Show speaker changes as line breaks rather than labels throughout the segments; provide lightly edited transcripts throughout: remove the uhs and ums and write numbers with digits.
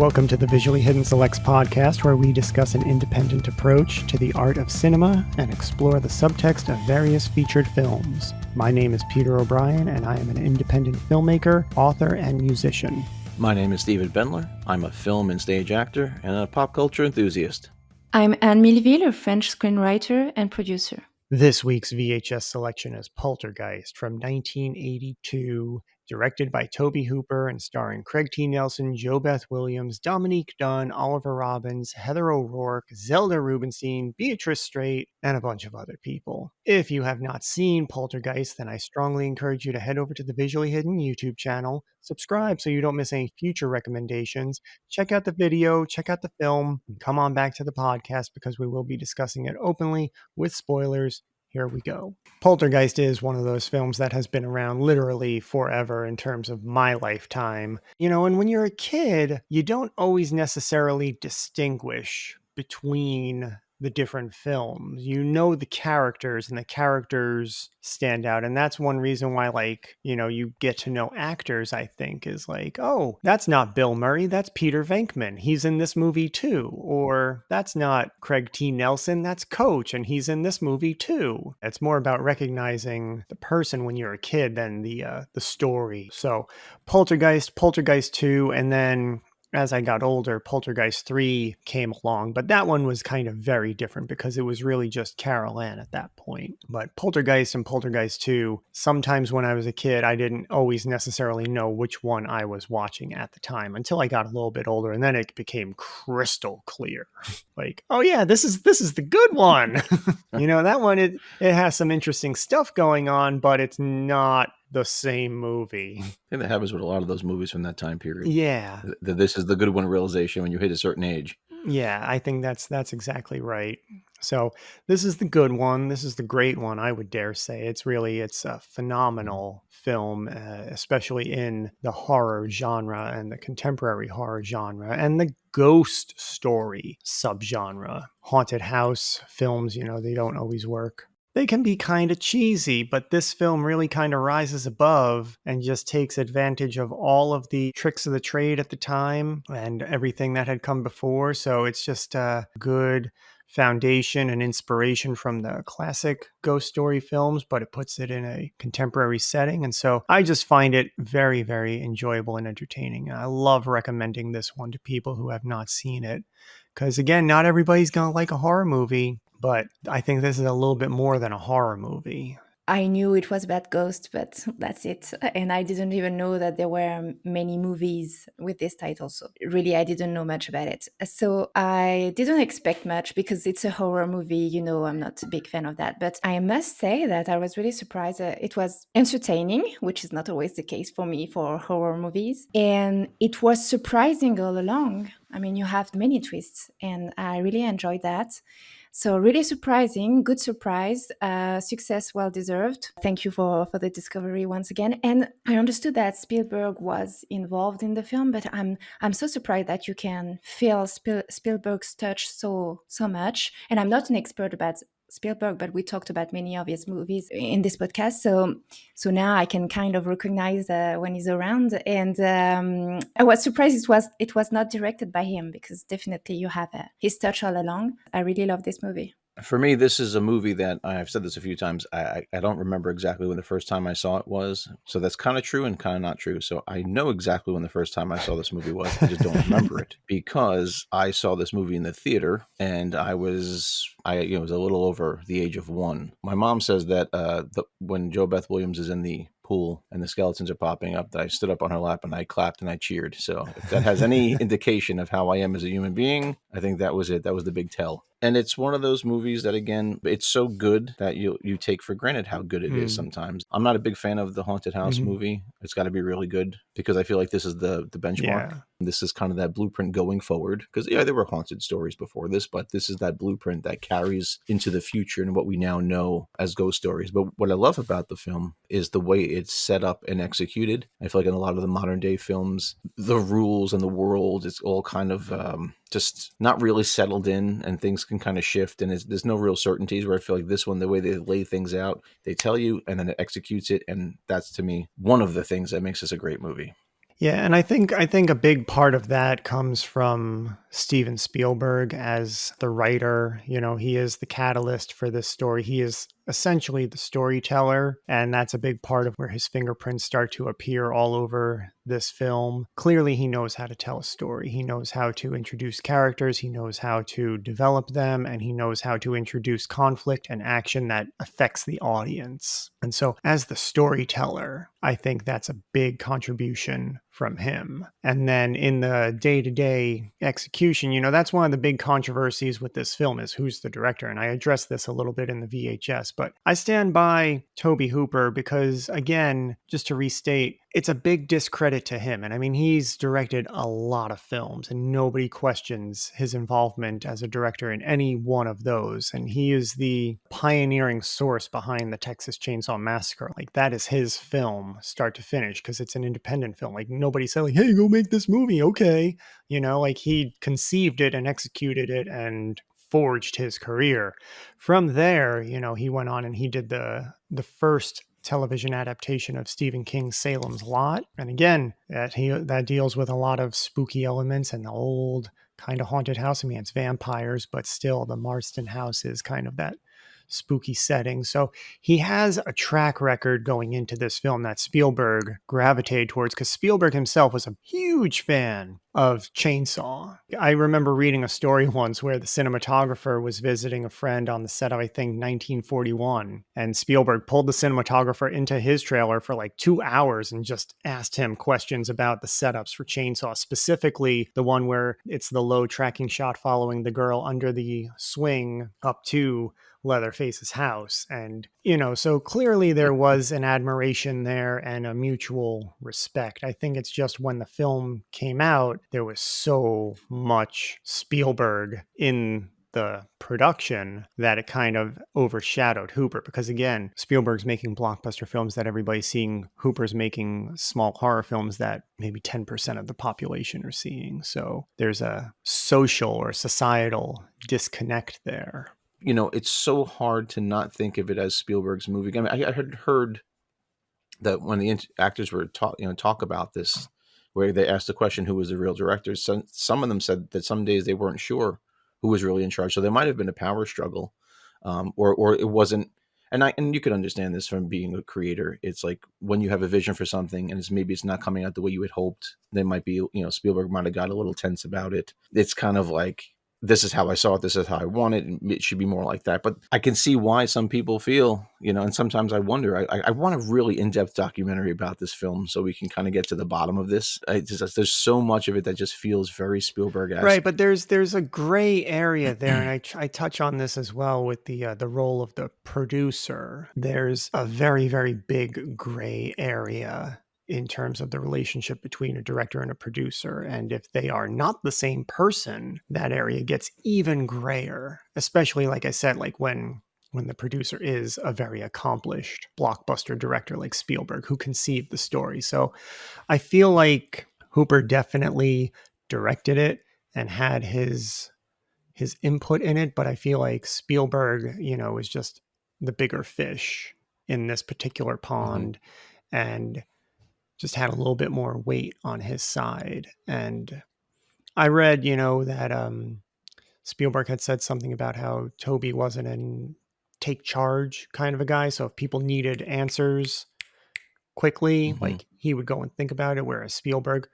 Welcome to the Visually Hidden Selects podcast, where we discuss an independent approach to the art of cinema and explore the subtext of various featured films. My name is Peter O'Brien, and I am an independent filmmaker, author, and musician.
My name is Bendler. I'm a film and stage actor and a pop culture enthusiast.
I'm Anne Milleville, a French screenwriter and producer.
This week's VHS selection is Poltergeist from 1982, directed by Tobe Hooper and starring Craig T. Nelson, JoBeth Williams, Dominique, Dunne, Oliver Robbins, Heather O'Rourke, Zelda Rubinstein, Beatrice Straight, and a bunch of other people. If you have not seen Poltergeist, then I strongly encourage you to head over to the Visually Hidden YouTube channel, subscribe so you don't miss any future recommendations, check out the video, check out the film, and come on back to the podcast because we will be discussing it openly with spoilers. Here we go. Poltergeist is one of those films that has been around literally forever in terms of my lifetime. You know, and when you're a kid, you don't always necessarily distinguish between the different films. You know the characters, and the characters stand out. And that's one reason why, like, you know, you get to know actors, I think, is like, oh, that's not Bill Murray, that's Peter Venkman. He's in this movie too. Or that's not Craig T. Nelson, that's Coach, and he's in this movie too. It's more about recognizing the person when you're a kid than the story. So Poltergeist, Poltergeist 2, and then as I got older, Poltergeist 3 came along, but that one was kind of very different because it was really just Carol Ann at that point. But Poltergeist and Poltergeist 2, sometimes when I was a kid, I didn't always necessarily know which one I was watching at the time until I got a little bit older, and then it became crystal clear. Like, oh yeah, this is the good one. You know, that one, it has some interesting stuff going on, but it's not the same movie.
I think that happens with a lot of those movies from that time period.
Yeah.
This is the good one realization when you hit a certain age.
Yeah, I think that's exactly right. So this is the good one. This is the great one, I would dare say. It's a phenomenal film, especially in the horror genre and the contemporary horror genre and the ghost story subgenre. Haunted house films, you know, they don't always work. They can be kind of cheesy, but this film really kind of rises above and just takes advantage of all of the tricks of the trade at the time and everything that had come before. So it's just a good foundation and inspiration from the classic ghost story films, but it puts it in a contemporary setting. And so I just find it very, very enjoyable and entertaining. I love recommending this one to people who have not seen it because, again, not everybody's going to like a horror movie. But I think this is a little bit more than a horror movie.
I knew it was about ghosts, but that's it. And I didn't even know that there were many movies with this title. So really, I didn't know much about it. So I didn't expect much because it's a horror movie. You know, I'm not a big fan of that. But I must say that I was really surprised. It was entertaining, which is not always the case for me for horror movies. And it was surprising all along. I mean, you have many twists, and I really enjoyed that. So really surprising, good surprise, success well deserved. Thank you for the discovery once again. And I understood that Spielberg was involved in the film, but I'm so surprised that you can feel Spielberg's touch so much. And I'm not an expert about Spielberg, but we talked about many of his movies in this podcast. So now I can kind of recognize when he's around. And I was surprised it was not directed by him because definitely you have his touch all along. I really love this movie.
For me, this is a movie that I've said this a few times. I don't remember exactly when the first time I saw it was. So that's kind of true and kind of not true. So I know exactly when the first time I saw this movie was. I just don't remember it because I saw this movie in the theater and I was a little over the age of 1. My mom says that when JoBeth Williams is in the pool and the skeletons are popping up, that I stood up on her lap and I clapped and I cheered. So if that has any indication of how I am as a human being, I think that was it. That was the big tell. And it's one of those movies that, again, it's so good that you take for granted how good it is sometimes. I'm not a big fan of the haunted house movie. It's got to be really good because I feel like this is the benchmark. Yeah. This is kind of that blueprint going forward because, yeah, there were haunted stories before this, but this is that blueprint that carries into the future and what we now know as ghost stories. But what I love about the film is the way it's set up and executed. I feel like in a lot of the modern day films, the rules and the world, it's all kind of just not really settled in and things can kind of shift and there's no real certainties, where I feel like this one, the way they lay things out, they tell you and then it executes it. And that's, to me, one of the things that makes this a great movie.
Yeah, and I think a big part of that comes from Steven Spielberg as the writer. You know, he is the catalyst for this story. He is essentially the storyteller, and that's a big part of where his fingerprints start to appear all over this film. Clearly, he knows how to tell a story. He knows how to introduce characters, he knows how to develop them, and he knows how to introduce conflict and action that affects the audience. And so, as the storyteller, I think that's a big contribution from him. And then in the day-to-day execution, you know, that's one of the big controversies with this film is who's the director. And I addressed this a little bit in the VHS, but I stand by Tobe Hooper because, again, just to restate, it's a big discredit to him. And I mean, he's directed a lot of films and nobody questions his involvement as a director in any one of those. And he is the pioneering source behind the Texas Chainsaw Massacre. Like, that is his film start to finish because it's an independent film. Like, nobody said, like, hey, go make this movie. Okay. You know, like, he conceived it and executed it and forged his career. From there, you know, he went on and he did the first television adaptation of Stephen King's Salem's Lot. And again, that deals with a lot of spooky elements and the old kind of haunted house. I mean, it's vampires, but still the Marston house is kind of that spooky setting. So he has a track record going into this film that Spielberg gravitated towards because Spielberg himself was a huge fan of Chainsaw. I remember reading a story once where the cinematographer was visiting a friend on the set of, I think, 1941, and Spielberg pulled the cinematographer into his trailer for like 2 hours and just asked him questions about the setups for Chainsaw, specifically the one where it's the low tracking shot following the girl under the swing up to Leatherface's house. And, you know, so clearly there was an admiration there and a mutual respect. I think it's just when the film came out, there was so much Spielberg in the production that it kind of overshadowed Hooper, because again, Spielberg's making blockbuster films that everybody's seeing. Hooper's making small horror films that maybe 10% of the population are seeing. So there's a social or societal disconnect there.
You know, it's so hard to not think of it as Spielberg's movie. I mean, I had heard that when the actors were talk about this, where they asked the question, who was the real director? Some of them said that some days they weren't sure who was really in charge. So there might have been a power struggle, or it wasn't. And you could understand this from being a creator. It's like when you have a vision for something and maybe it's not coming out the way you had hoped, there might be, Spielberg might have got a little tense about it. It's kind of like, this is how I saw it. This is how I want it. And it should be more like that. But I can see why some people feel, and sometimes I wonder, I want a really in-depth documentary about this film so we can kind of get to the bottom of this. There's so much of it that just feels very Spielberg-esque.
Right, but there's a gray area there, and I touch on this as well with the role of the producer. There's a very, very big gray area in terms of the relationship between a director and a producer. And if they are not the same person, that area gets even grayer, especially, like I said, like when the producer is a very accomplished blockbuster director like Spielberg, who conceived the story. So I feel like Hooper definitely directed it and had his input in it, but I feel like Spielberg, is just the bigger fish in this particular pond. And just had a little bit more weight on his side. And I read, that Spielberg had said something about how Tobe wasn't an take charge kind of a guy. So if people needed answers quickly, like he would go and think about it, whereas Spielberg,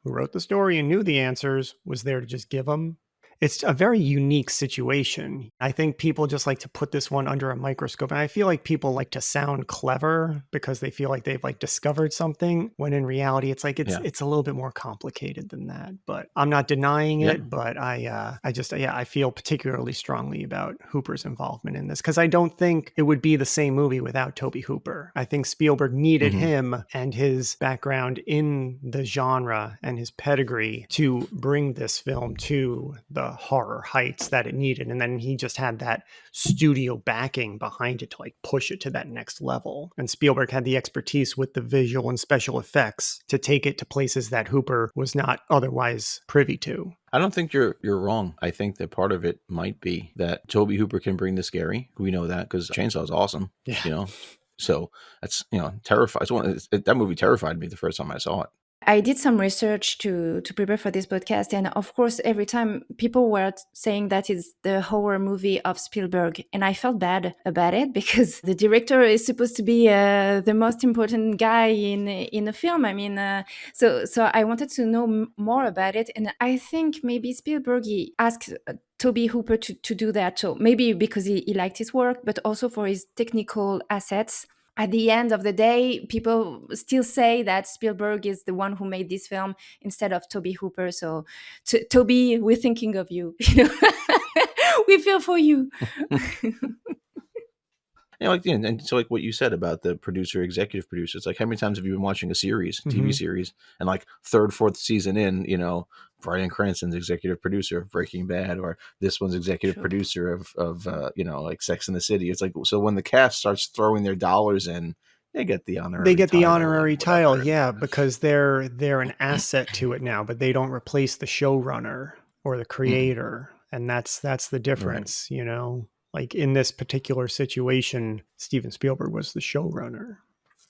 who wrote the story and knew the answers, was there to just give them. It's a very unique situation. I think people just like to put this one under a microscope. And I feel like people like to sound clever because they feel like they've discovered something, when in reality, it's like, it's a little bit more complicated than that. But I'm not denying it, but I feel particularly strongly about Hooper's involvement in this, because I don't think it would be the same movie without Tobe Hooper. I think Spielberg needed him and his background in the genre and his pedigree to bring this film to the horror heights that it needed. And then he just had that studio backing behind it to push it to that next level. And Spielberg had the expertise with the visual and special effects to take it to places that Hooper was not otherwise privy to.
I don't think you're wrong. I think that part of it might be that Tobe Hooper can bring the scary. We know that because Chainsaw is awesome.
Yeah.
So that's, terrifying. That movie terrified me the first time I saw it.
I did some research to prepare for this podcast, and of course, every time people were saying that it's the horror movie of Spielberg, and I felt bad about it because the director is supposed to be the most important guy in a film. I mean, so I wanted to know more about it, and I think maybe Spielberg he asked Tobe Hooper to do that. So maybe because he liked his work, but also for his technical assets. At the end of the day, people still say that Spielberg is the one who made this film instead of Tobe Hooper. So, Tobe, we're thinking of you. We feel for you.
And so like what you said about the producer, executive producer, it's like, how many times have you been watching a series, TV series, and like third, fourth season in, Bryan Cranston's executive producer of Breaking Bad, or this one's executive producer of like Sex and the City. It's like, so when the cast starts throwing their dollars in, they get the honorary title,
yeah, because they're an asset to it now, but they don't replace the showrunner or the creator, and that's the difference, Like in this particular situation, Steven Spielberg was the showrunner.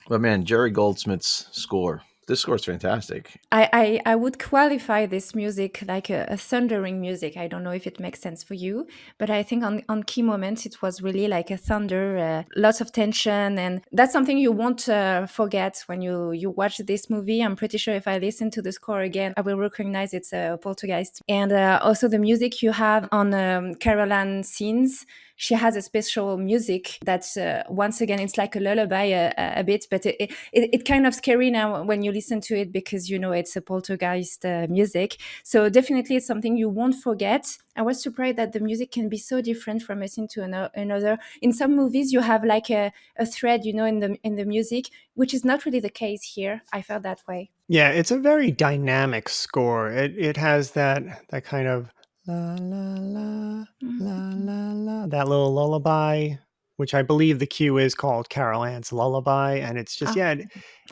But man, Jerry Goldsmith's score. This score is fantastic.
I would qualify this music like a thundering music. I don't know if it makes sense for you, but I think on key moments it was really like a thunder, lots of tension, and that's something you won't forget when you watch this movie. I'm pretty sure if I listen to the score again, I will recognize it's a Poltergeist. And also the music you have on Carol scenes. She has a special music that's once again it's like a lullaby a bit, but it kind of scary now when you listen to it because it's a Poltergeist music. So definitely it's something you won't forget. I was surprised that the music can be so different from a scene to another. In some movies you have like a thread in the music, which is not really the case here. I felt that way.
Yeah, it's a very dynamic score. It has that kind of la la la la la la, that little lullaby, which I believe the cue is called Carol Ann's Lullaby, and it's just it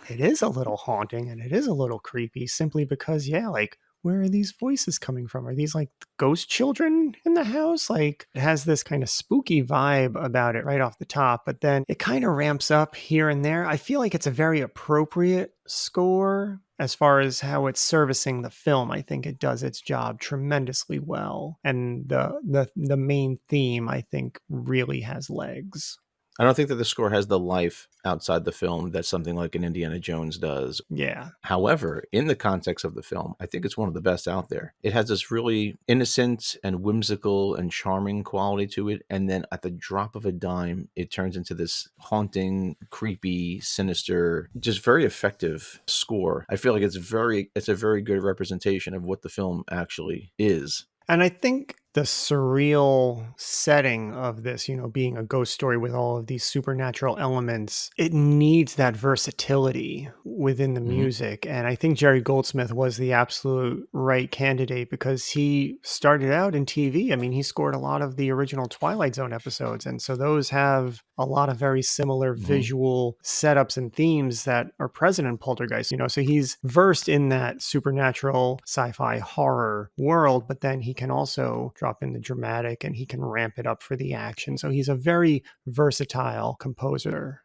is a little haunting and it is a little creepy simply because like, where are these voices coming from? Are these like ghost children in the house? Like, it has this kind of spooky vibe about it right off the top, but then it kind of ramps up here and there. I feel like it's a very appropriate score as far as how it's servicing the film. I think it does its job tremendously well. And the main theme, I think, really has legs.
I don't think that the score has the life outside the film that something like an Indiana Jones does.
Yeah.
However, in the context of the film, I think it's one of the best out there. It has this really innocent and whimsical and charming quality to it. And then at the drop of a dime, it turns into this haunting, creepy, sinister, just very effective score. I feel like it's a very good representation of what the film actually is.
And I think the surreal setting of this, being a ghost story with all of these supernatural elements, it needs that versatility within the music. And I think Jerry Goldsmith was the absolute right candidate because he started out in TV. I mean, he scored a lot of the original Twilight Zone episodes. And so those have a lot of very similar visual setups and themes that are present in Poltergeist, so he's versed in that supernatural sci-fi horror world, but then he can also drop in the dramatic and he can ramp it up for the action. So he's a very versatile composer.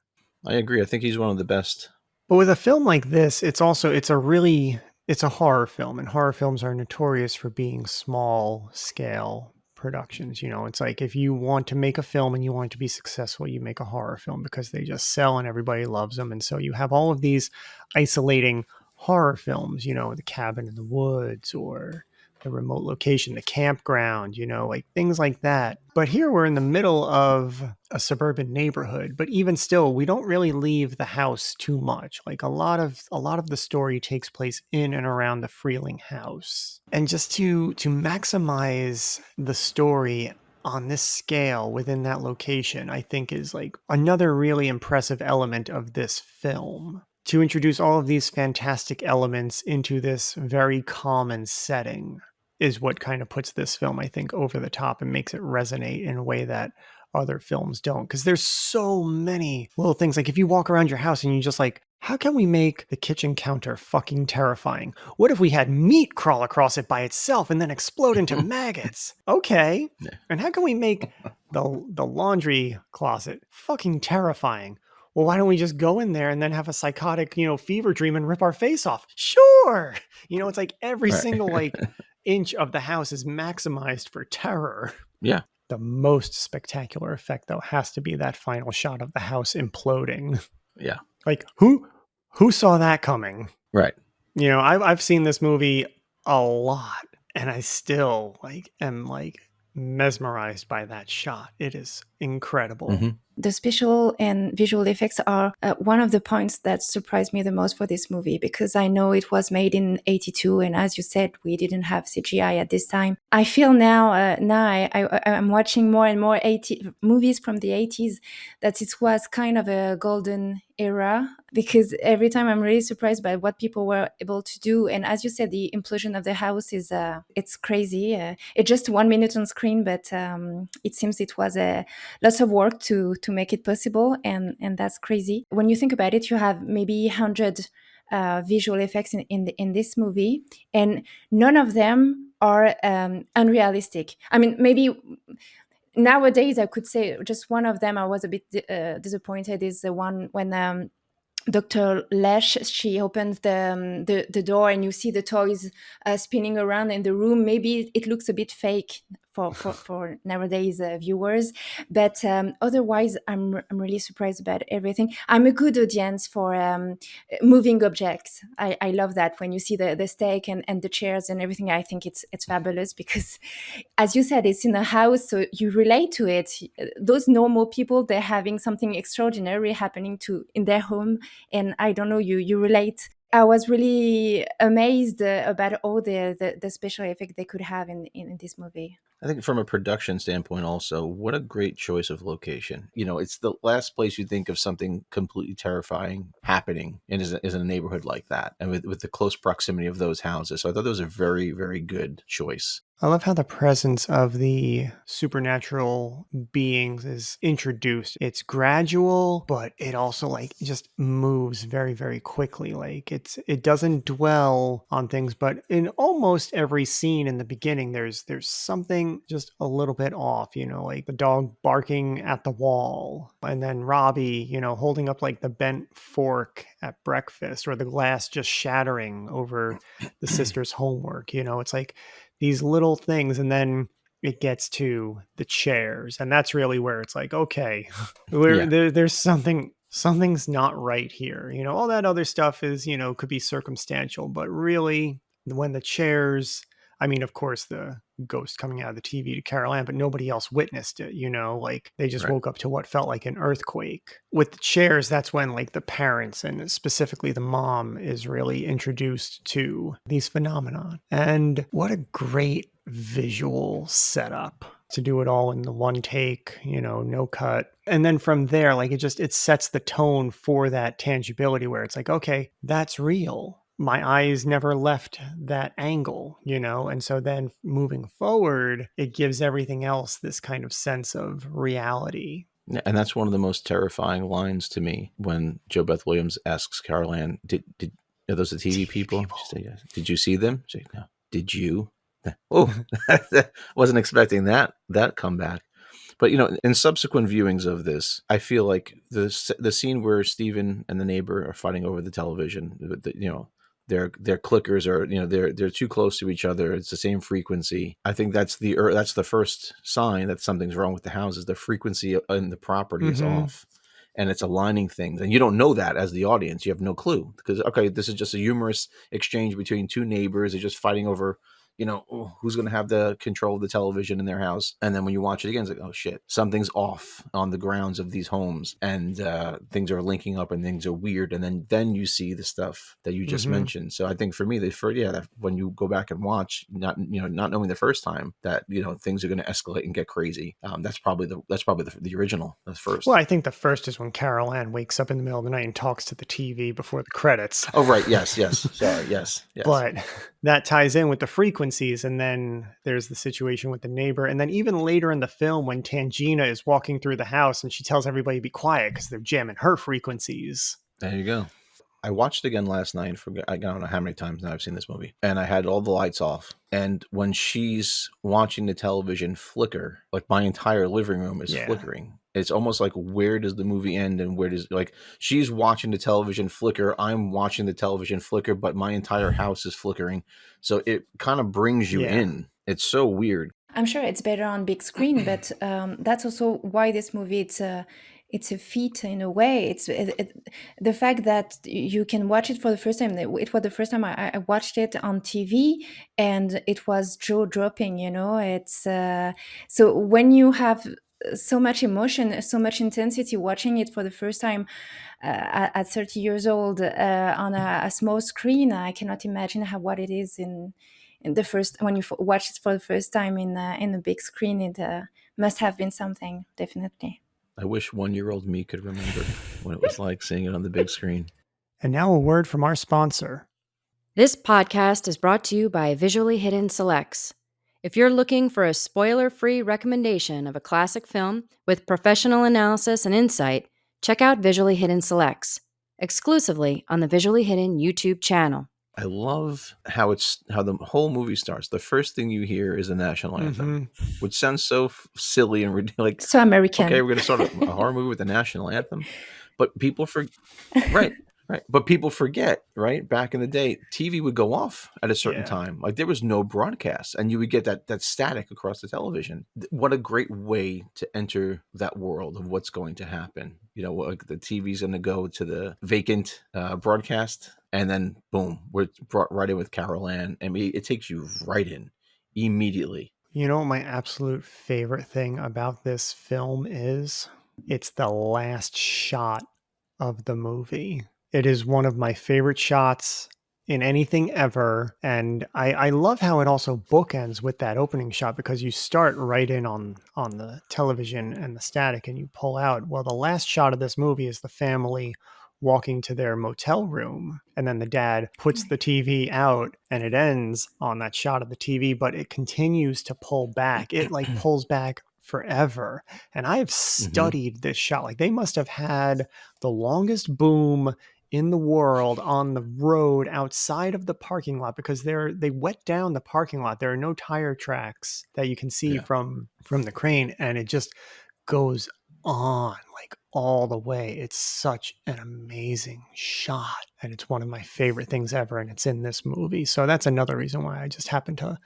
I agree. I think he's one of the best.
But with a film like this, it's a horror film, and horror films are notorious for being small scale productions. It's like if you want to make a film and you want it to be successful, you make a horror film because they just sell and everybody loves them. And so you have all of these isolating horror films, the cabin in the woods or the remote location, the campground, like things like that. But here we're in the middle of a suburban neighborhood, but even still, we don't really leave the house too much. Like a lot of the story takes place in and around the Freeling house. And just to maximize the story on this scale within that location, I think is like another really impressive element of this film. To introduce all of these fantastic elements into this very common setting is what kind of puts this film, I think, over the top and makes it resonate in a way that other films don't. Because there's so many little things. Like if you walk around your house and you just like, how can we make the kitchen counter fucking terrifying? What if we had meat crawl across it by itself and then explode into maggots? Okay. And how can we make the laundry closet fucking terrifying? well, why don't we just go in there and then have a psychotic, fever dream and rip our face off? Sure. It's like every
Right.
single like inch of the house is maximized for terror.
Yeah.
The most spectacular effect, though, has to be that final shot of the house imploding.
Yeah.
Like, who saw that coming?
Right.
I've seen this movie a lot, and I still am mesmerized by that shot. It is incredible.
Mm-hmm.
The special and visual effects are one of the points that surprised me the most for this movie, because I know it was made in 82, and as you said, we didn't have CGI at this time. I feel now I'm watching more and more movies from the 80s that it was kind of a golden era, because every time I'm really surprised by what people were able to do. And as you said, the implosion of the house is it's crazy. It's just 1 minute on screen, but it seems it was lots of work to make it possible, and that's crazy. When you think about it, you have maybe 100 visual effects in this movie, and none of them are unrealistic. I mean, maybe nowadays I could say just one of them I was a bit disappointed is the one when Dr. Lesh, she opens the door and you see the toys spinning around in the room. Maybe it looks a bit fake for nowadays viewers, but otherwise I'm really surprised about everything. I'm a good audience for moving objects. I love that when you see the steak and the chairs and everything. I think it's fabulous because, as you said, it's in a house, so you relate to it. Those normal people, they're having something extraordinary happening in their home, and I don't know, you relate. I was really amazed about all the special effect they could have in this movie.
I think from a production standpoint also, what a great choice of location. It's the last place you think of something completely terrifying happening, and is in a neighborhood like that, and with the close proximity of those houses. So I thought that was a very, very good choice.
I love how the presence of the supernatural beings is introduced. It's gradual, but it also just moves very, very quickly. It doesn't dwell on things, but in almost every scene in the beginning, there's something just a little bit off, like the dog barking at the wall, and then Robbie, holding up the bent fork at breakfast, or the glass just shattering over the sister's homework. It's like these little things, and then it gets to the chairs, and that's really where it's like, okay, there's something's not right here. All that other stuff is, could be circumstantial, but really when the chairs, I mean, of course, the ghost coming out of the TV to Carol Ann, but nobody else witnessed it, they just
Right.
woke up to what felt like an earthquake. With the chairs, that's when the parents, and specifically the mom, is really introduced to these phenomenon. And what a great visual setup to do it all in the one take, no cut. And then from there, it sets the tone for that tangibility where it's like, okay, that's real. My eyes never left that angle, and so then moving forward, it gives everything else this kind of sense of reality.
And that's one of the most terrifying lines to me when JoBeth Williams asks Carol Ann, are those the TV people? She said, yes. Did you see them? She said, no. Did you? Oh, wasn't expecting that comeback. But in subsequent viewings of this, I feel like the scene where Stephen and the neighbor are fighting over the television, their clickers are, they're too close to each other. It's the same frequency. I think that's the first sign that something's wrong with the house, is the frequency in the property is off, and it's aligning things. And you don't know that as the audience. You have no clue, because, okay, this is just a humorous exchange between two neighbors. They're just fighting over, who's going to have the control of the television in their house. And then when you watch it again, it's like, oh shit, something's off on the grounds of these homes, and things are linking up and things are weird. And then you see the stuff that you just mentioned. So I think for me, that when you go back and watch, not knowing the first time that, things are going to escalate and get crazy. That's probably the original. That's first.
Well, I think the first is when Carol Ann wakes up in the middle of the night and talks to the TV before the credits.
Oh, right. Yes. Sorry. Yes.
But that ties in with the frequencies, and then there's the situation with the neighbor, and then even later in the film when Tangina is walking through the house and she tells everybody to be quiet because they're jamming her frequencies.
There you go. I watched it again last night. I don't know how many times now I've seen this movie, and I had all the lights off. And when she's watching the television flicker, like my entire living room is
Yeah.
flickering. It's almost like, where does the movie end, and where does, like, she's watching the television flicker, I'm watching the television flicker, but my entire house is flickering. So it kind of brings you
Yeah.
in. It's so weird.
I'm sure it's better on big screen, but that's also why this movie it's a feat in a way. The fact that you can watch it for the first time. It was the first time I watched it on TV, and it was jaw dropping. You know, it's so when you have so much emotion, so much intensity watching it for the first time at 30 years old on a small screen. I cannot imagine what it is in the first when you watch it for the first time in a big screen. It must have been something, definitely.
I wish 1-year-old me could remember what it was like seeing it on the big screen.
And now a word from our sponsor.
This podcast is brought to you by Visually Hidden Selects. If you're looking for a spoiler-free recommendation of a classic film with professional analysis and insight, check out Visually Hidden Selects, exclusively on the Visually Hidden YouTube channel.
I love how the whole movie starts. The first thing you hear is the national anthem, which sounds so silly and ridiculous. Like,
So American.
okay, we're going to start a horror movie with the national anthem, but people right. But people forget, right? Back in the day, TV would go off at a certain time. Like, there was no broadcast, and you would get that static across the television. What a great way to enter that world of what's going to happen. You know, like the TV's going to go to the vacant broadcast, and then boom, we're brought right in with Carol Ann. I mean, it takes you right in immediately.
You know what my absolute favorite thing about this film is? It's the last shot of the movie. It is one of my favorite shots in anything ever. And I love how it also bookends with that opening shot, because you start right in on the television and the static and you pull out. Well, the last shot of this movie is the family walking to their motel room, and then the dad puts the TV out, and it ends on that shot of the TV, but it continues to pull back. It like pulls back forever. And I have studied this shot. Like, they must have had the longest boom in the world on the road outside of the parking lot, because they wet down the parking lot. There are no tire tracks that you can see from the crane, and it just goes on like all the way. It's such an amazing shot, and it's one of my favorite things ever, and it's in this movie. So that's another reason why I just happen to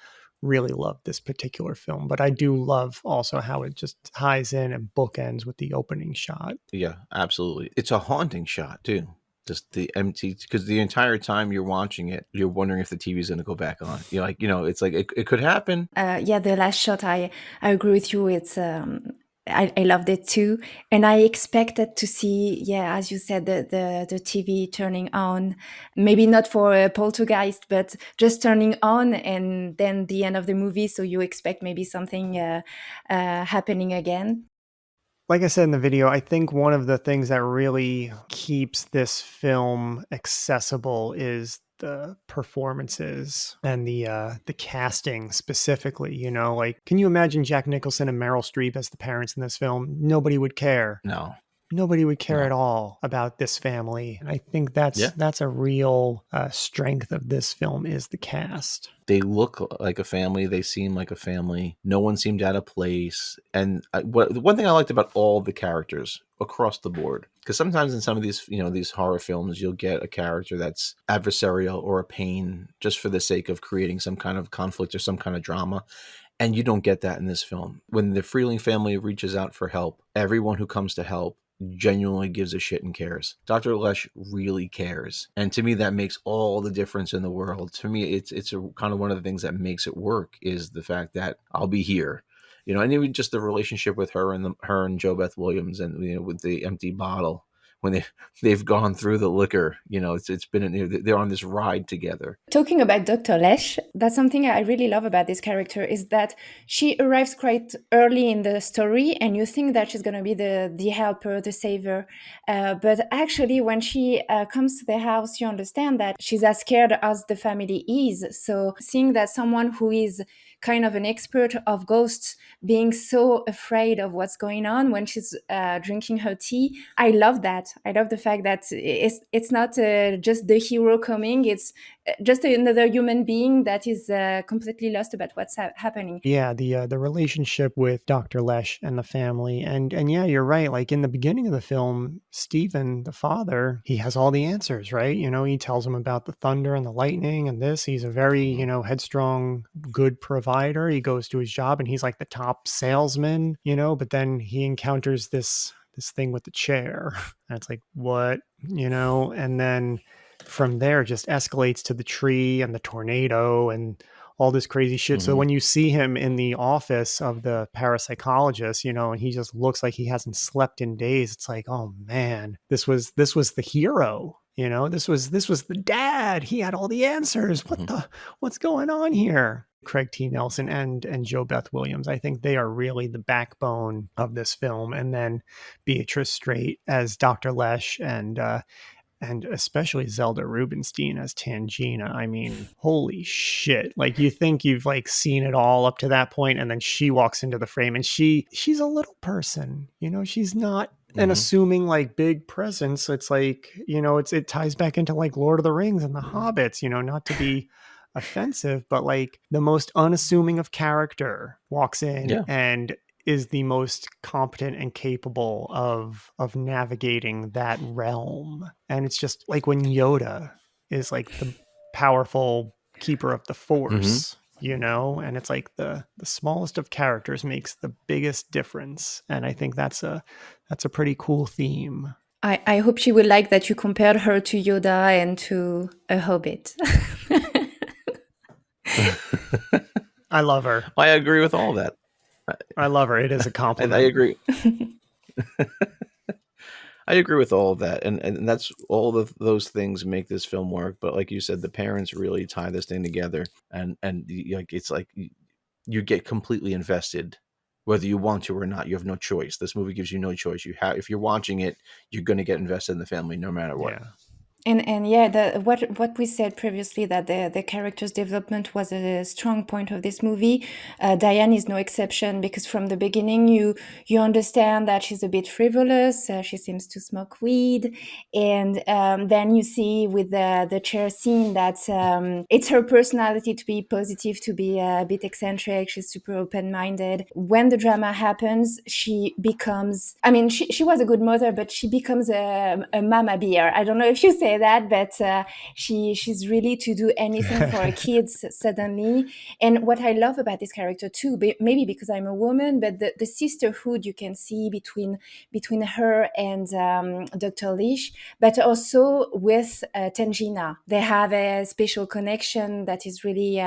really love this particular film. But I do love also how it just ties in and bookends with the opening shot.
Yeah, absolutely. It's a haunting shot too. Just the empty, because the entire time you're watching it, you're wondering if the TV is going to go back on. You're like, it's like it could happen.
Yeah, the last shot, I agree with you. It's I loved it too, and I expected to see, as you said, the TV turning on, maybe not for a Poltergeist, but just turning on, and then the end of the movie. So you expect maybe something happening again.
Like I said in the video, I think one of the things that really keeps this film accessible is the performances and the casting specifically. You know, like, can you imagine Jack Nicholson and Meryl Streep as the parents in this film? Nobody would care.
No.
Nobody would care at all about this family. And I think that's a real strength of this film, is the cast.
They look like a family. They seem like a family. No one seemed out of place. And one thing I liked about all the characters across the board, because sometimes in some of these, these horror films, you'll get a character that's adversarial or a pain just for the sake of creating some kind of conflict or some kind of drama. And you don't get that in this film. When the Freeling family reaches out for help, everyone who comes to help genuinely gives a shit and cares. Dr. Lesh really cares. And to me, that makes all the difference in the world. To me, it's a kind of one of the things that makes it work, is the fact that I'll be here. And even just the relationship with her and JoBeth Williams, and with the empty bottle, when they've gone through the liquor, it's been, they're on this ride together.
Talking about Dr. Lesh, that's something I really love about this character, is that she arrives quite early in the story, and you think that she's going to be the helper, the saver. But actually, when she comes to the house, you understand that she's as scared as the family is. So seeing that someone who is kind of an expert of ghosts being so afraid of what's going on when she's drinking her tea. I love that. I love the fact that it's not just the hero coming. It's just another human being that is completely lost about what's happening.
Yeah, the relationship with Dr. Lesh and the family, and yeah, you're right. Like in the beginning of the film, Stephen, the father, he has all the answers, right? You know, he tells him about the thunder and the lightning and this. He's a very, you know, headstrong, good provider. He goes to his job and he's like the top salesman, you know, but then he encounters this thing with the chair. And it's like, what, you know? And then from there just escalates to the tree and the tornado and all this crazy shit. So when you see him in the office of the parapsychologist, you know, and he just looks like he hasn't slept in days, it's like, oh man, this was the hero. You know, this was the dad. He had all the answers. What's going on here? Craig T. Nelson and JoBeth Williams, I think they are really the backbone of this film. And then Beatrice Straight as Dr. Lesh and especially Zelda Rubinstein as Tangina. I mean, holy shit. Like you think you've like seen it all up to that point, and then she walks into the frame and she's a little person, you know, she's not an assuming like big presence. It's like, you know, it ties back into like Lord of the Rings and the Hobbits, you know, not to be offensive, but like the most unassuming of character walks in and is the most competent and capable of navigating that realm. And it's just like when Yoda is like the powerful keeper of the force, you know, and it's like the smallest of characters makes the biggest difference. And I think that's a pretty cool theme.
I hope she will like that you compared her to Yoda and to a hobbit.
I love her.
I agree with all that.
I love her. It is a compliment.
I agree. I agree with all of that, and that's all of those things make this film work. But like you said, the parents really tie this thing together, and like it's like you get completely invested, whether you want to or not. You have no choice. This movie gives you no choice. You have, if you're watching it, you're going to get invested in the family no matter what.
Yeah.
And yeah, what we said previously, that the character's development was a strong point of this movie. Diane is no exception, because from the beginning you understand that she's a bit frivolous. She seems to smoke weed, and then you see with the chair scene that it's her personality to be positive, to be a bit eccentric. She's super open-minded. When the drama happens, she becomes, I mean, she was a good mother, but she becomes a mama bear. I don't know if you say that, but she's really to do anything for her kids suddenly. And what I love about this character too, maybe because I'm a woman, but the sisterhood you can see between her and Dr. Leash, but also with Tangina. They have a special connection that is really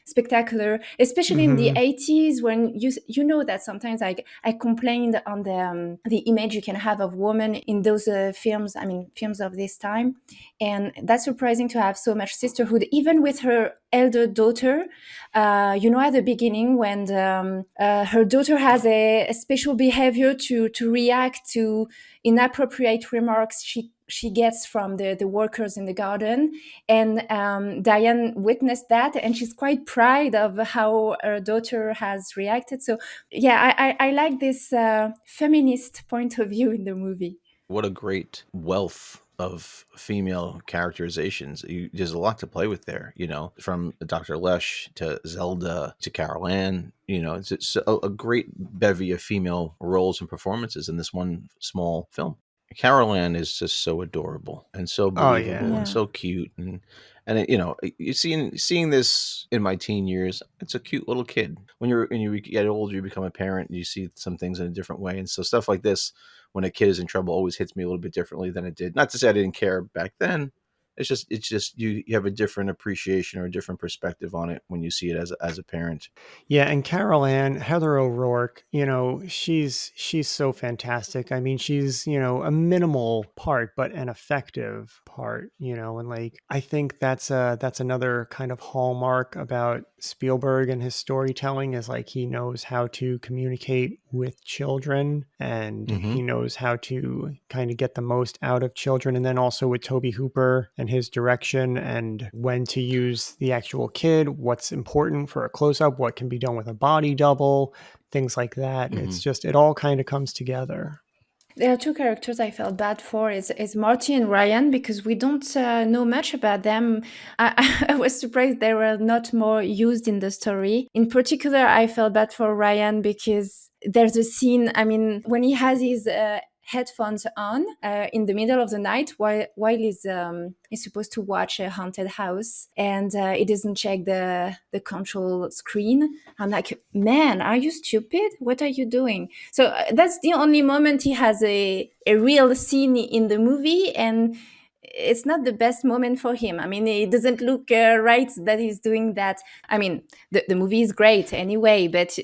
spectacular, especially in the 80s, when you know that sometimes I complained on the image you can have of women in those films, I mean films of this time. And that's surprising to have so much sisterhood, even with her elder daughter. You know, at the beginning, when her daughter has a special behavior to react to inappropriate remarks she gets from the workers in the garden, and Diane witnessed that, and she's quite proud of how her daughter has reacted. So yeah, I like this feminist point of view in the movie.
What a great wealth of female characterizations. There's a lot to play with there, you know, from Dr. Lesh to Zelda to Carol Ann. You know, it's a great bevy of female roles and performances in this one small film. Carol Ann is just so adorable and so believable and so cute, and it, you know, you seeing this in my teen years. It's a cute little kid. When you get older, you become a parent, and you see some things in a different way, and so stuff like this, when a kid is in trouble, always hits me a little bit differently than it did. Not to say I didn't care back then. It's just you have a different appreciation or a different perspective on it when you see it as a parent.
Yeah, and Carol Ann, Heather O'Rourke, you know, she's so fantastic. I mean, she's, you know, a minimal part, but an effective part, you know, and like I think that's another kind of hallmark about Spielberg and his storytelling is like he knows how to communicate with children, and he knows how to kind of get the most out of children. And then also with Tobe Hooper and his direction, and when to use the actual kid, what's important for a close-up, what can be done with a body double, things like that. It's just, it all kind of comes together.
There are two characters I felt bad for. Is Marty and Ryan, because we don't know much about them. I was surprised they were not more used in the story. In particular, I felt bad for Ryan because there's a scene, I mean, when he has his headphones on in the middle of the night while he's supposed to watch a haunted house, and he doesn't check the control screen. I'm like, man, are you stupid? What are you doing? So that's the only moment he has a real scene in the movie, and it's not the best moment for him. I mean, it doesn't look right that he's doing that. I mean, the movie is great anyway, but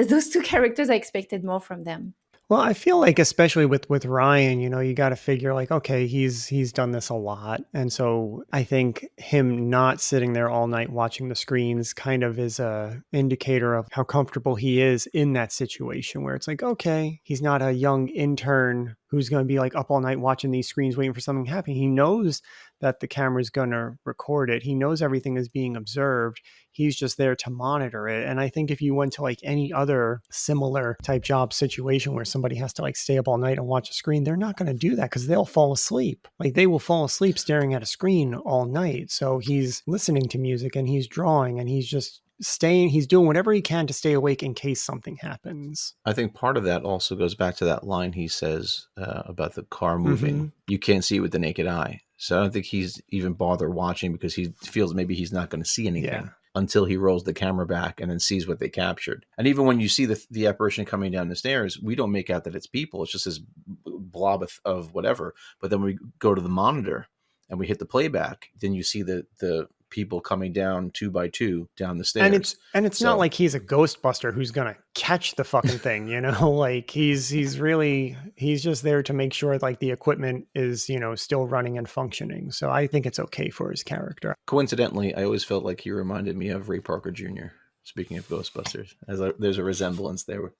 those two characters, I expected more from them.
Well, I feel like especially with Ryan, you know, you got to figure like, okay, he's done this a lot. And so I think him not sitting there all night watching the screens kind of is a indicator of how comfortable he is in that situation, where it's like, okay, he's not a young intern who's going to be like up all night watching these screens waiting for something to happen. He knows that the camera's going to record it. He knows everything is being observed. He's just there to monitor it. And I think if you went to like any other similar type job situation where somebody has to like stay up all night and watch a screen, they're not going to do that because they'll fall asleep. Like they will fall asleep staring at a screen all night. So he's listening to music and he's drawing and he's just he's doing whatever he can to stay awake in case something happens.
I think part of that also goes back to that line he says about the car moving. You can't see it with the naked eye. So I don't think he's even bothered watching because he feels maybe he's not going to see anything until he rolls the camera back and then sees what they captured. And even when you see the apparition coming down the stairs, we don't make out that it's people. It's just this blob of whatever. But then we go to the monitor and we hit the playback, then you see the people coming down 2 by 2 down the stairs.
And it's not like he's a Ghostbuster who's gonna catch the fucking thing, you know. Like he's just there to make sure like the equipment is, you know, still running and functioning. So I think it's okay for his character.
Coincidentally, I always felt like he reminded me of Ray Parker Jr. Speaking of Ghostbusters, there's a resemblance there.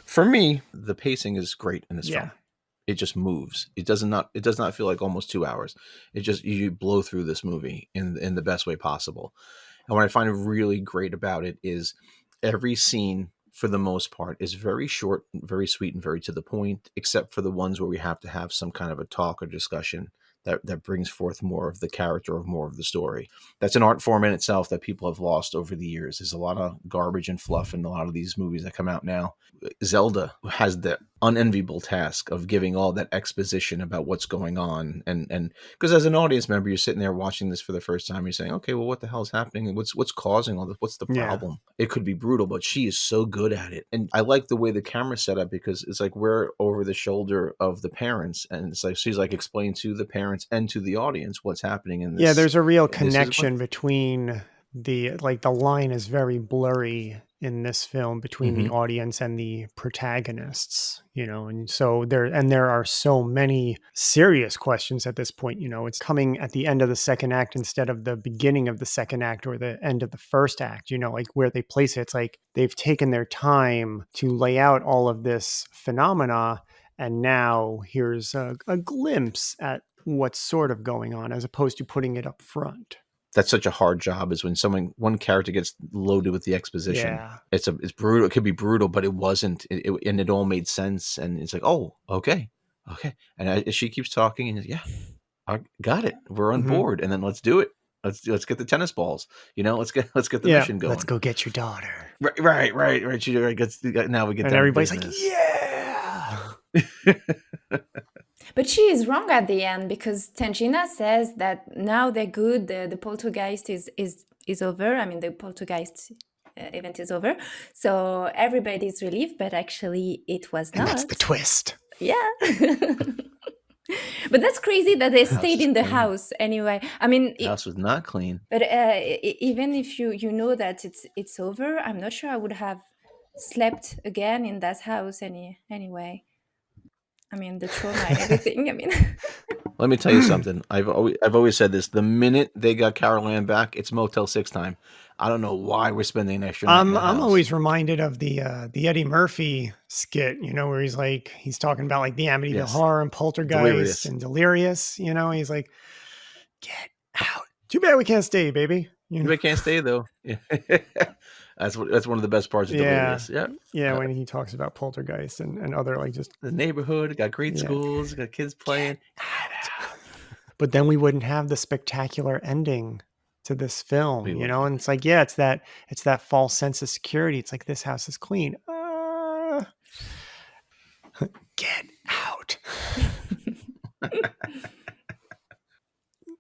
For me, the pacing is great in this film. It just moves. It does not feel like almost 2 hours. It just, you blow through this movie in the best way possible. And what I find really great about it is every scene, for the most part, is very short, very sweet, and very to the point, except for the ones where we have to have some kind of a talk or discussion that brings forth more of the character or more of the story. That's an art form in itself that people have lost over the years. There's a lot of garbage and fluff in a lot of these movies that come out now. Zelda has the unenviable task of giving all that exposition about what's going on, and because as an audience member, you're sitting there watching this for the first time, you're saying, okay, well, what the hell is happening, and what's causing all this, what's the problem? It could be brutal, but she is so good at it. And I like the way the camera's set up because it's like we're over the shoulder of the parents, and it's like she's like explaining to the parents and to the audience what's happening in this.
There's a real connection between the line is very blurry in this film between the audience and the protagonists, you know, and so there are so many serious questions at this point. You know, it's coming at the end of the second act instead of the beginning of the second act or the end of the first act, you know, like where they place it. It's like they've taken their time to lay out all of this phenomena, and now here's a glimpse at what's sort of going on as opposed to putting it up front.
That's such a hard job, is when one character gets loaded with the exposition. It's brutal. It could be brutal, but it wasn't. And it all made sense. And it's like, oh, okay. And she keeps talking, and I got it. We're on board. And then let's do it. Let's get the tennis balls. You know, let's get the mission going.
Let's go get your daughter.
Right. Now we get.
And everybody's
business.
Like, yeah.
But she is wrong at the end because Tangina says that now they're good. The poltergeist is over. I mean, the poltergeist event is over. So everybody's relieved, but actually it was not.
And that's the twist.
Yeah. But that's crazy that they stayed in the house anyway. I mean,
the house was not clean.
But even if you know that it's over, I'm not sure I would have slept again in that house anyway. I mean, the trauma and everything. I mean,
Let me tell you something. I've always said this. The minute they got Carol Ann back, it's Motel 6 time. I don't know why we're spending an extra night in the
I'm
house.
always reminded of the Eddie Murphy skit, where he's talking about like the Amityville
Yes.
Horror and Poltergeist
Delirious.
and Delirious. He's like, get out. Too bad we can't stay, baby.
We can't stay though. That's one of the best parts of Delirious.
Yeah, when he talks about Poltergeist and other like just
the neighborhood, got great schools, got kids playing.
But then we wouldn't have the spectacular ending to this film, and it's like, it's that false sense of security. It's like, this house is clean. Get out.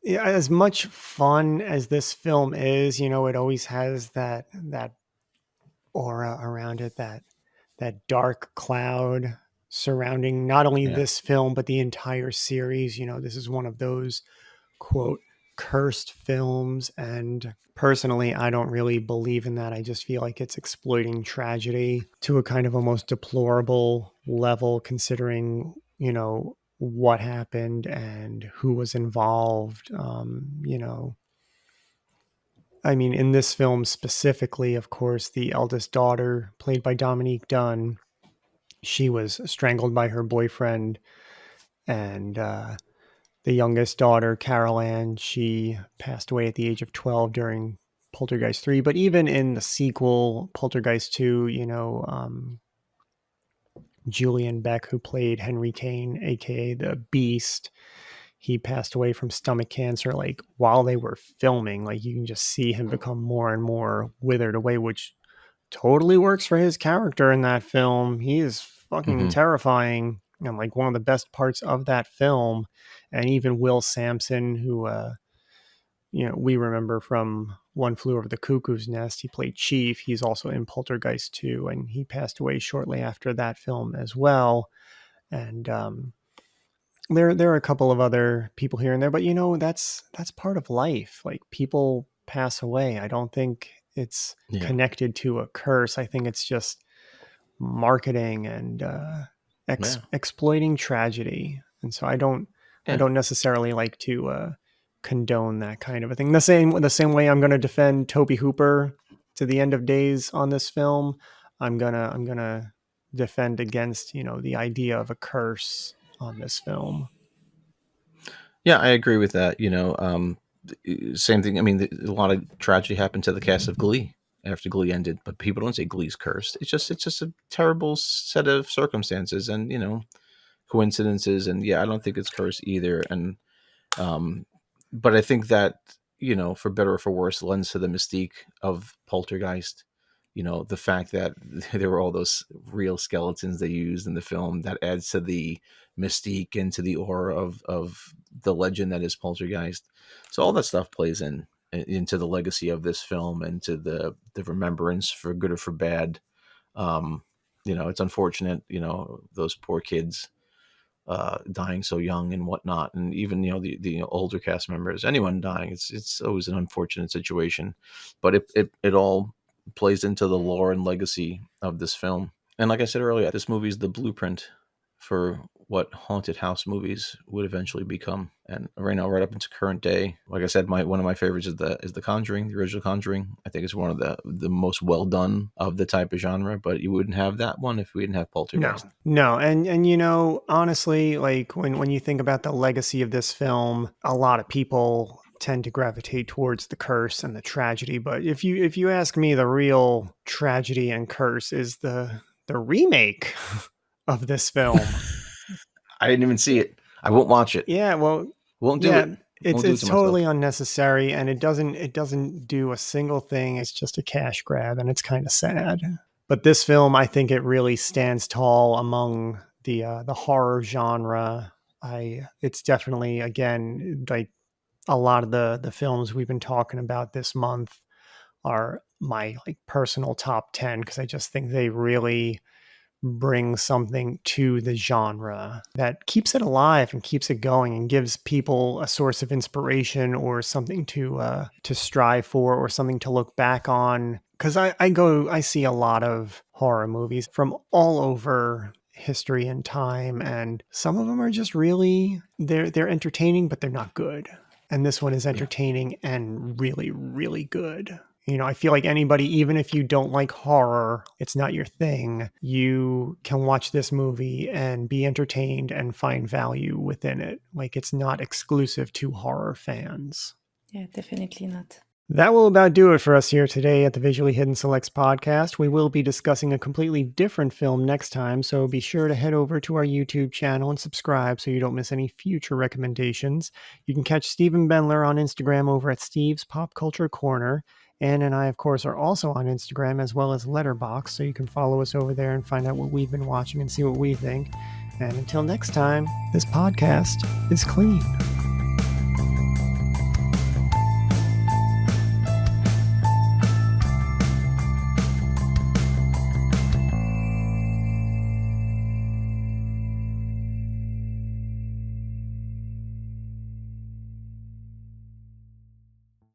Yeah, as much fun as this film is, it always has that aura around it, that dark cloud surrounding not only this film but the entire series. This is one of those quote cursed films, and personally I don't really believe in that. I just feel like it's exploiting tragedy to a kind of almost deplorable level, considering what happened and who was involved. I mean, in this film specifically, of course, the eldest daughter, played by Dominique Dunne, she was strangled by her boyfriend, and the youngest daughter, Carol Ann, she passed away at the age of 12 during Poltergeist 3. But even in the sequel, Poltergeist 2, Julian Beck, who played Henry Kane, aka the Beast, he passed away from stomach cancer like while they were filming. Like, you can just see him become more and more withered away, which totally works for his character in that film. He is fucking terrifying, and like one of the best parts of that film. And even Will Sampson, who we remember from One Flew Over the Cuckoo's Nest, he played Chief. He's also in Poltergeist 2, and he passed away shortly after that film as well. And there are a couple of other people here and there, but that's part of life. Like, people pass away. I don't think it's connected to a curse. I think it's just marketing and exploiting tragedy. And so I don't necessarily like to condone that kind of a thing. The same way I'm going to defend Tobe Hooper to the end of days on this film. I'm gonna defend against the idea of a curse on this film.
Yeah, I agree with that. Same thing. I mean, a lot of tragedy happened to the cast of Glee after Glee ended, but people don't say Glee's cursed. It's just a terrible set of circumstances and coincidences. And I don't think it's cursed either. And but I think that for better or for worse, lends to the mystique of Poltergeist. The fact that there were all those real skeletons they used in the film, that adds to the mystique and to the aura of the legend that is Poltergeist. So all that stuff plays into the legacy of this film and to the remembrance, for good or for bad. It's unfortunate, those poor kids dying so young and whatnot, and even the older cast members, anyone dying, it's always an unfortunate situation, but it all plays into the lore and legacy of this film. And like I said earlier, this movie is the blueprint for what haunted house movies would eventually become. And right now, right up into current day, like I said, one of my favorites is the Conjuring, the original Conjuring. I think it's one of the most well done of the type of genre, but you wouldn't have that one if we didn't have Poltergeist.
No. And honestly, like when you think about the legacy of this film, a lot of people tend to gravitate towards the curse and the tragedy. But if you ask me, the real tragedy and curse is the remake of this film.
I didn't even see it. I won't watch it.
Yeah, well,
won't do it.
It's totally unnecessary, and it doesn't do a single thing. It's just a cash grab, and it's kind of sad. But this film, I think it really stands tall among the horror genre. It's definitely, again, like a lot of the films we've been talking about this month are my like personal top 10, because I just think they really bring something to the genre that keeps it alive and keeps it going and gives people a source of inspiration or something to strive for or something to look back on. Because I see a lot of horror movies from all over, history and time, and some of them are just really, they're entertaining, but they're not good. And this one is entertaining and really, really good. You know, I feel like anybody, even if you don't like horror, it's not your thing, you can watch this movie and be entertained and find value within it. Like, it's not exclusive to horror fans.
Yeah, definitely not.
That will about do it for us here today at the Visually Hidden Selects podcast. We will be discussing a completely different film next time, so be sure to head over to our YouTube channel and subscribe so you don't miss any future recommendations. You can catch Stephen Bendler on Instagram over at Steve's Pop Culture Corner. Anne and I, of course, are also on Instagram as well as Letterboxd, so you can follow us over there and find out what we've been watching and see what we think. And until next time, this podcast is clean.